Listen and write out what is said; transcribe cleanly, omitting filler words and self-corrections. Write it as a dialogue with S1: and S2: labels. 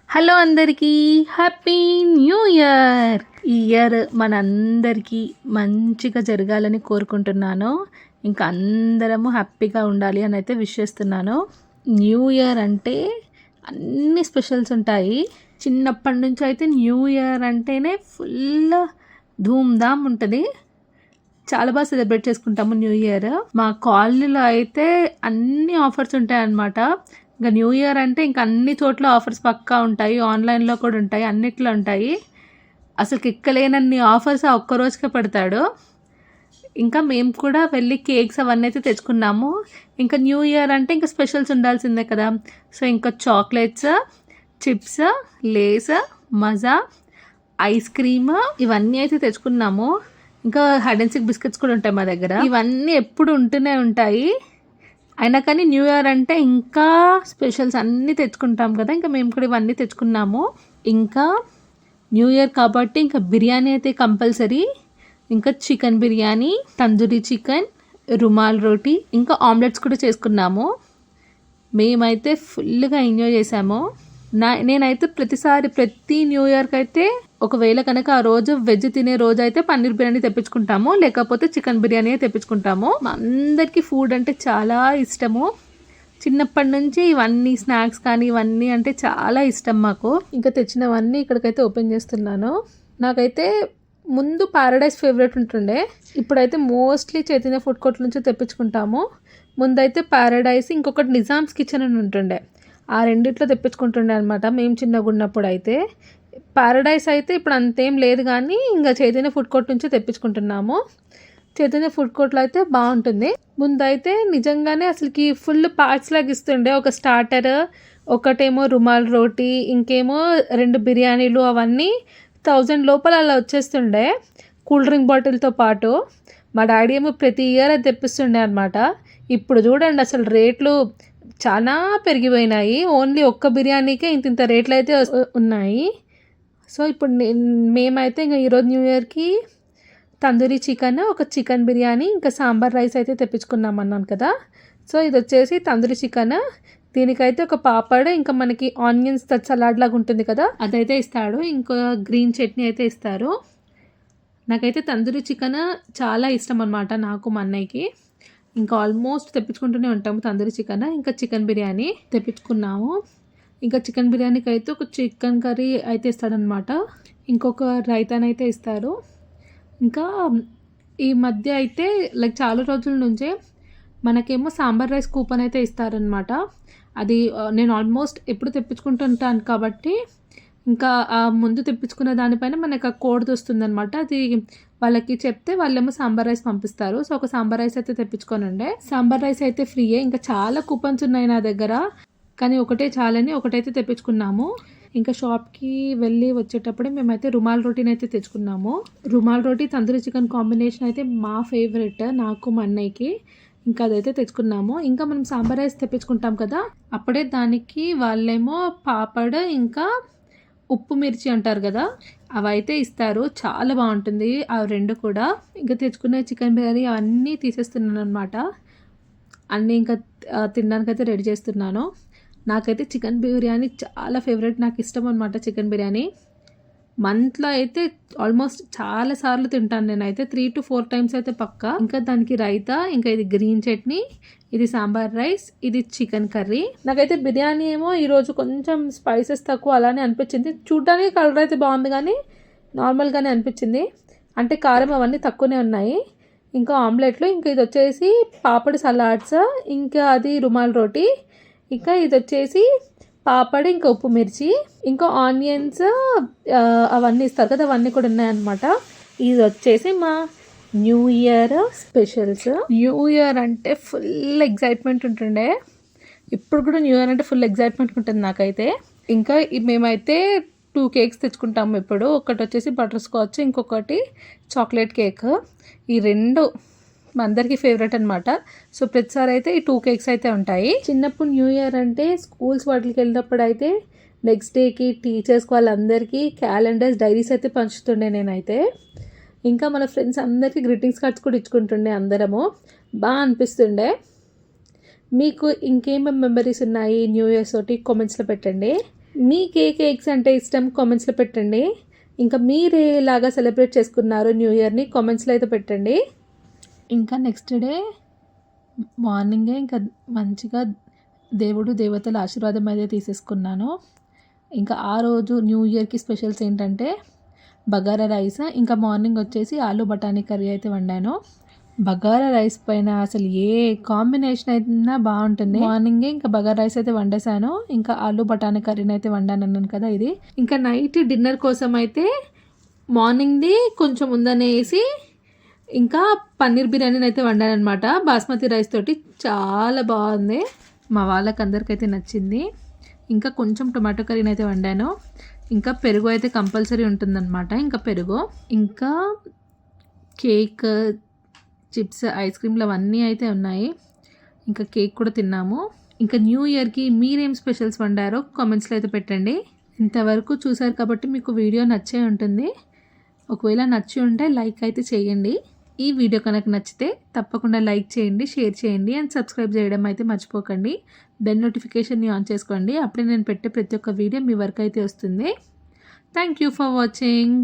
S1: Hello అందరికీ happy new year. ఈ year మనందరికీ మంచిగా జరగాలని కోరుకుంటున్నాను. ఇంకా అందరము హ్యాపీగా ఉండాలి అని అయితే విష్ చేస్తున్నాను. న్యూ ఇయర్ అంటే అన్ని స్పెషల్స్ ఉంటాయి. చిన్నప్పటి నుంచి అయితే న్యూ ఇయర్ అంటేనే ఫుల్ ధూమ్ధామ్ ఉంటుంది. చాలా బాగా సెలబ్రేట్ చేసుకుంటాము న్యూ ఇయర్. మా కాలనీలో అయితే అన్ని ఆఫర్స్ ఉంటాయి అన్నమాట. ఇంకా న్యూ ఇయర్ అంటే ఇంకా అన్ని చోట్ల ఆఫర్స్ పక్కా ఉంటాయి. ఆన్లైన్లో కూడా ఉంటాయి, అన్నిట్లో ఉంటాయి. అసలు ఎక్కలేనన్ని ఆఫర్స్ ఆ ఒక్క రోజుకే పెడతాడు. ఇంకా మేము కూడా వెళ్ళి కేక్స్ అవన్నీ అయితే తెచ్చుకున్నాము. ఇంకా న్యూ ఇయర్ అంటే ఇంకా స్పెషల్స్ ఉండాల్సిందే కదా. సో ఇంకా చాక్లెట్స్, చిప్స్, లేస్, మజా, ఐస్ క్రీమ్ ఇవన్నీ అయితే తెచ్చుకున్నాము. ఇంకా హైడ్ అండ్ సీక్ బిస్కెట్స్ కూడా ఉంటాయి మా దగ్గర. ఇవన్నీ ఎప్పుడు ఉంటూనే ఉంటాయి. అయినా కానీ న్యూ ఇయర్ అంటే ఇంకా స్పెషల్స్ అన్నీ తెచ్చుకుంటాం కదా. ఇంకా మేము కూడా ఇవన్నీ తెచ్చుకున్నాము. ఇంకా న్యూ ఇయర్ కాబట్టి ఇంకా బిర్యానీ అయితే కంపల్సరీ. ఇంకా చికెన్ బిర్యానీ, తందూరి చికెన్, రుమాల్ రోటీ, ఇంకా ఆమ్లెట్స్ కూడా చేసుకున్నాము. మేమైతే ఫుల్గా ఎంజాయ్ చేసాము. నేనైతే ప్రతి న్యూ ఇయర్కి అయితే ఒకవేళ కనుక ఆ రోజు వెజ్ తినే రోజు అయితే పన్నీర్ బిర్యానీ తెప్పించుకుంటాము, లేకపోతే చికెన్ బిర్యానీ తెప్పించుకుంటాము. మా అందరికీ ఫుడ్ అంటే చాలా ఇష్టము. చిన్నప్పటి నుంచి ఇవన్నీ స్నాక్స్ కానీ ఇవన్నీ అంటే చాలా ఇష్టం మాకు. ఇంకా తెచ్చినవన్నీ ఇక్కడికైతే ఓపెన్ చేస్తున్నాను. నాకైతే ముందు పారడైస్ ఫేవరెట్ ఉంటుండే, ఇప్పుడైతే మోస్ట్లీ చైతన్య ఫుడ్ కోర్ట్ నుంచి తెప్పించుకుంటాము. ముందైతే పారడైస్, ఇంకొకటి నిజామ్స్ కిచెన్ అని ఉంటుండే. ఆ రెండిట్లో తెప్పించుకుంటుండే అనమాట మేము చిన్నగా ఉన్నప్పుడు. అయితే పారడైస్ అయితే ఇప్పుడు అంతేం లేదు, కానీ ఇంకా చైతన్య ఫుడ్ కోర్ట్ నుంచి తెప్పించుకుంటున్నాము. చైతన్య ఫుడ్ కోర్ట్లో అయితే బాగుంటుంది. ముందైతే నిజంగానే అసలుకి ఫుల్ పార్ట్స్ లాగా ఇస్తుండే. ఒక స్టార్టర్, ఒకటేమో రుమాల్ రోటీ, ఇంకేమో 2 బిర్యానీలు, అవన్నీ 1000 లోపల అలా వచ్చేస్తుండే కూల్ డ్రింక్ బాటిల్తో పాటు. మా డాడీ ఏమో ప్రతి ఇయర్ అది తెప్పిస్తుండే అనమాట. ఇప్పుడు చూడండి అసలు రేట్లు చాలా పెరిగిపోయినాయి. ఓన్లీ ఒక్క బిర్యానీకే ఇంత రేట్లు అయితే ఉన్నాయి. సో ఇప్పుడు మేమైతే ఇంకా ఈరోజు న్యూ ఇయర్కి తందూరి చికెన్, ఒక చికెన్ బిర్యానీ, ఇంకా సాంబార్ రైస్ అయితే తెప్పించుకున్నాం అన్నాను కదా. సో ఇది వచ్చేసి తందూరి చికెన్. దీనికైతే ఒక పాపడ్, ఇంకా మనకి ఆనియన్స్ సలాడ్ లాగా ఉంటుంది కదా, అదైతే ఇస్తాడు. ఇంకో గ్రీన్ చట్నీ అయితే ఇస్తారు. నాకైతే తందూరి చికెన్ చాలా ఇష్టం అనమాట, నాకు మా అన్నయ్యకి. ఇంకా ఆల్మోస్ట్ తెప్పించుకుంటూనే ఉంటాము తందూరి చికెన్. ఇంకా చికెన్ బిర్యానీ తెప్పించుకున్నాము. ఇంకా చికెన్ బిర్యానీకి అయితే ఒక చికెన్ కర్రీ అయితే ఇస్తాడనమాట, ఇంకొక రైతానైతే ఇస్తారు. ఇంకా ఈ మధ్య అయితే చాలా రోజుల నుంచే మనకేమో సాంబార్ రైస్ కూపన్ అయితే ఇస్తారనమాట. అది నేను ఆల్మోస్ట్ ఎప్పుడు తెప్పించుకుంటుంటాను కాబట్టి ఇంకా ఆ ముందు తెప్పించుకున్న దానిపైన మనకు ఆ కోడ్ వస్తుందన్నమాట. అది వాళ్ళకి చెప్తే వాళ్ళేమో సాంబార్ రైస్ పంపిస్తారు. సో ఒక సాంబార్ రైస్ అయితే తెప్పించుకోనండి. సాంబార్ రైస్ అయితే ఫ్రీయే. ఇంకా చాలా కూపన్స్ ఉన్నాయి నా దగ్గర, కానీ ఒకటే చాలని ఒకటైతే తెప్పించుకున్నాము. ఇంకా షాప్కి వెళ్ళి వచ్చేటప్పుడే మేమైతే రుమాల్ రోటీని అయితే తెచ్చుకున్నాము. రుమాల్ రోటీ తందూరి చికెన్ కాంబినేషన్ అయితే మా ఫేవరెట్, నాకు మా అన్నయ్యకి. ఇంకా అదైతే తెచ్చుకున్నాము. ఇంకా మనం సాంబార్ రైస్ తెప్పించుకుంటాం కదా, అప్పుడే దానికి వాళ్ళేమో పాపడ్, ఇంకా ఉప్పు మిర్చి అంటారు కదా, అవైతే ఇస్తారు. చాలా బాగుంటుంది ఆ రెండు కూడా. ఇంకా తెచ్చుకున్న చికెన్ బిర్యానీ అవన్నీ తీసేస్తున్నాను అనమాట. అన్నీ ఇంకా తినడానికైతే రెడీ చేస్తున్నాను. నాకైతే చికెన్ బిర్యానీ చాలా ఫేవరెట్, నాకు ఇష్టం అనమాట చికెన్ బిర్యానీ. మంత్లో అయితే ఆల్మోస్ట్ చాలా సార్లు తింటాను నేనైతే, 3 to 4 times అయితే పక్కా. ఇంకా దానికి రైతా, ఇంకా ఇది గ్రీన్ చట్నీ, ఇది సాంబార్ రైస్, ఇది చికెన్ కర్రీ. నాకైతే బిర్యానీ ఏమో ఈరోజు కొంచెం స్పైసెస్ తక్కువ అలానే అనిపించింది. చూడడానికి కలర్ అయితే బాగుంది, కానీ నార్మల్గానే అనిపించింది. అంటే కారం అవన్నీ తక్కువనే ఉన్నాయి. ఇంకా ఆమ్లెట్లు, ఇంకా ఇది వచ్చేసి పాపడ్ సలాడ్స్, ఇంకా అది రుమాల్ రోటీ, ఇంకా ఇది వచ్చేసి పాపడ్, ఇంకా ఉప్పు మిర్చి, ఇంకా ఆనియన్స్ అవన్నీ ఇస్తారు కదా, అవన్నీ కూడా ఉన్నాయన్నమాట. ఇది వచ్చేసి మా new year specials. New year అంటే ఫుల్ ఎగ్జైట్మెంట్ ఉంటుండే. ఇప్పుడు కూడా న్యూ ఇయర్ అంటే ఫుల్ ఎగ్జైట్మెంట్ ఉంటుంది నాకైతే. ఇంకా మేమైతే 2 కేక్స్ తెచ్చుకుంటాము ఇప్పుడు. ఒకటి వచ్చేసి బటర్ స్కాచ్, ఇంకొకటి చాక్లెట్ కేక్. ఈ రెండు మా అందరికీ ఫేవరెట్ అనమాట. సో ప్రతిసారి అయితే ఈ 2 కేక్స్ అయితే ఉంటాయి. చిన్నప్పుడు న్యూ ఇయర్ అంటే స్కూల్స్ వాటికి వెళ్ళినప్పుడు అయితే నెక్స్ట్ డేకి టీచర్స్కి వాళ్ళందరికీ క్యాలెండర్స్, డైరీస్ అయితే పంచుతుండే నేనైతే. ఇంకా మన ఫ్రెండ్స్ అందరికీ గ్రీటింగ్స్ కార్డ్స్ కూడా ఇచ్చుకుంటుండే అందరము. బాగా అనిపిస్తుండే. మీకు ఇంకేమేమి మెమరీస్ ఉన్నాయి న్యూ ఇయర్స్ తోటి కామెంట్స్లో పెట్టండి. మీకు ఏ కేక్స్ అంటే ఇష్టం కామెంట్స్లో పెట్టండి. ఇంకా మీరు ఎలాగా సెలబ్రేట్ చేసుకున్నారు న్యూ ఇయర్ని కామెంట్స్లో అయితే పెట్టండి. ఇంకా నెక్స్ట్ డే మార్నింగే ఇంకా మంచిగా దేవుడు దేవతల ఆశీర్వాదం అయితే తీసేసుకున్నాను. ఇంకా ఆ రోజు న్యూ ఇయర్కి స్పెషల్స్ ఏంటంటే బగారా రైస్, ఇంకా మార్నింగ్ వచ్చేసి ఆలు బఠానీ కర్రీ అయితే వండాను. బగారా రైస్ పైన అసలు ఏ కాంబినేషన్ అయినా బాగుంటుంది. మార్నింగే ఇంకా బగారా రైస్ అయితే వండేసాను, ఇంకా ఆలు బఠానీ కర్రీని అయితే వండాను అన్నాను కదా. ఇది ఇంకా నైట్ డిన్నర్ కోసం అయితే మార్నింగ్ది కొంచెం ఉందని వేసి ఇంకా పన్నీర్ బిర్యానీని అయితే వండాను అనమాట. బాస్మతి రైస్ తోటి చాలా బాగుంది, మా వాళ్ళకి అందరికైతే నచ్చింది. ఇంకా కొంచెం టొమాటో కర్రీని అయితే వండాను. ఇంకా పెరుగు అయితే కంపల్సరీ ఉంటుందన్నమాట. ఇంకా పెరుగు, ఇంకా కేక్, చిప్స్, ఐస్ క్రీమ్లు అవన్నీ అయితే ఉన్నాయి. ఇంకా కేక్ కూడా తిన్నాము. ఇంకా న్యూ ఇయర్కి మీరేం స్పెషల్స్ వండారో కామెంట్స్లో అయితే పెట్టండి. ఇంతవరకు చూసారు కాబట్టి మీకు వీడియో నచ్చే ఉంటుంది. ఒకవేళ నచ్చి ఉంటే లైక్ అయితే చేయండి. ఈ వీడియో కనుక నచ్చితే తప్పకుండా లైక్ చేయండి, షేర్ చేయండి అండ్ సబ్స్క్రైబ్ చేయడం అయితే మర్చిపోకండి. బెల్ నోటిఫికేషన్ని ఆన్ చేసుకోండి, అప్పుడే నేను పెట్టే ప్రతి ఒక్క వీడియో మీ వరకు అయితే వస్తుంది. Thank you for watching.